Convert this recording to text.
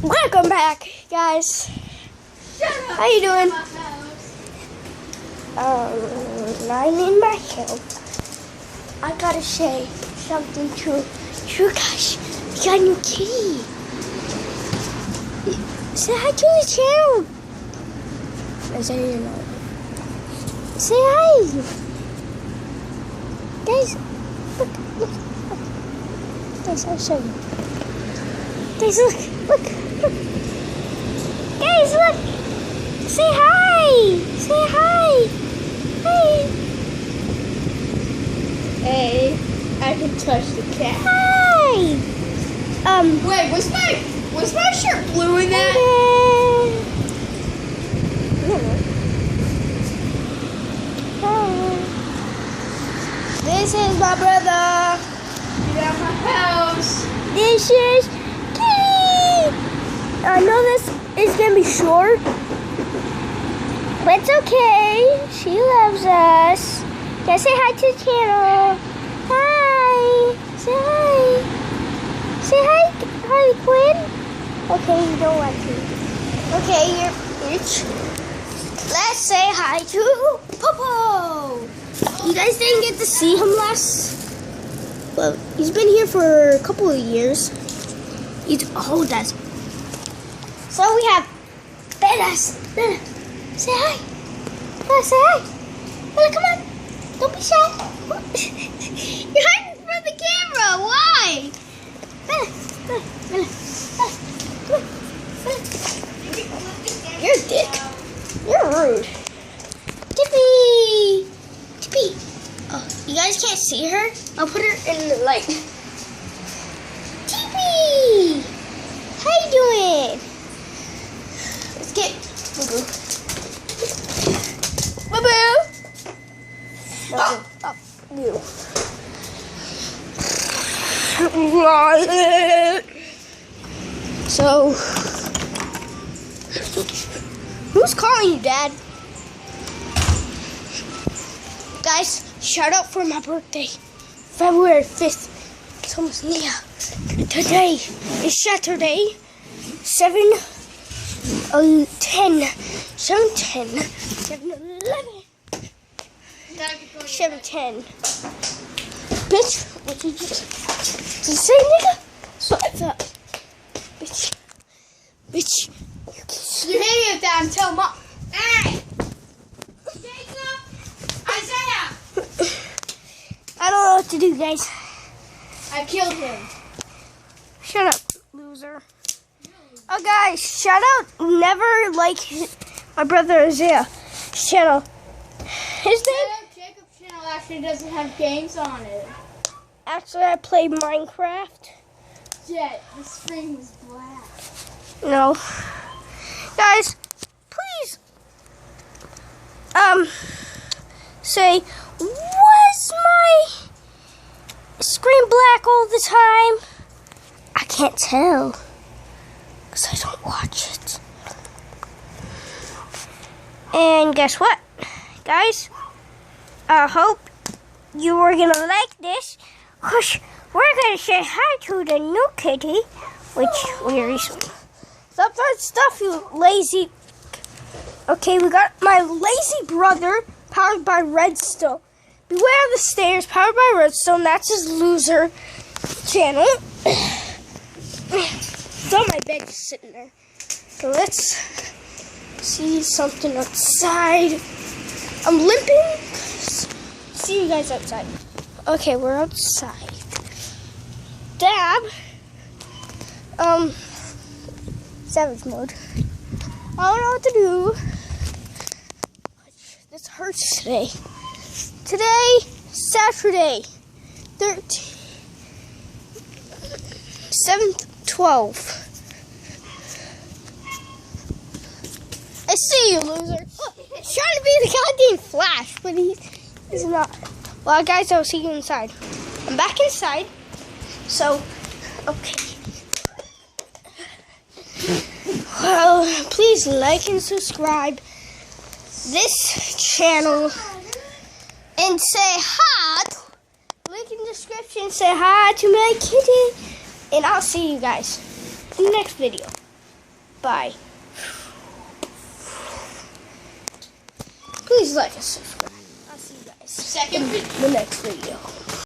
Welcome back, guys. How you doing? I'm in my house. I gotta say something to you guys. We got a new kitty. Say hi to the channel. I say you know. Say hi, guys. Look. Guys, I'll show you. Guys, look. Guys, look. Say hi. Say hi. Hi. Hey, I can touch the cat. Hi. Wait, was my shirt blue in that? This is my brother. Get out my house. This is Kitty. I know this is gonna be short, but it's okay. She loves us. Gotta say hi to the channel. Hi. Say hi. Say hi, Harley Quinn. Okay, you don't want to. Okay, you're let's say hi to Popo. You guys didn't get to see him last. Well, he's been here for a couple of years. He's that's. So we have Bella. Say hi. Bella, say hi. Bella, come on. Don't be shy. You're hiding from the camera. Why? Bella. Come on. Bella. You're a dick. You're rude. Tippy. Oh, you guys can't see her? I'll put her in the light. Tippy. How you doing? Let's get Boo-Boo. Boo-Boo. Oh, you. So, who's calling you, Dad? Guys, shout out for my birthday, February 5th. It's almost near. Today is Saturday, 7:10, 7:11, 7:10. Bitch, what did you say, nigga? So I thought, bitch. You hit me with that and tell Mom. Hey! Jacob! Isaiah! I don't know what to do, guys. I killed him. Shut up, loser. Oh, guys, shout out. Never like my brother Isaiah's channel. His name? Jacob's channel actually doesn't have games on it. Actually, I play Minecraft. Jet, the screen was black. No. Guys, please, say, was my screen black all the time? I can't tell, because I don't watch it. And guess what, guys? I hope you are going to like this, because we're going to say hi to the new kitty, which we recently... Stop that stuff, you lazy... Okay, we got my lazy brother, powered by Redstone. Beware of the Stairs, powered by Redstone. That's his loser channel. It's on my bed, just sitting there. So let's see something outside. I'm limping. See you guys outside. Okay, we're outside. Dab. Savage mode. I don't know what to do. This hurts today. Today, Saturday, 7/12. I see you, loser. Look, he's trying to be the goddamn Flash, but he's not. Well, guys, I'll see you inside. I'm back inside. So, okay. Well, please like and subscribe this channel and say hi. Link in the description. Say hi to my kitty. And I'll see you guys in the next video. Bye. Please like and subscribe. I'll see you guys Second in the next video.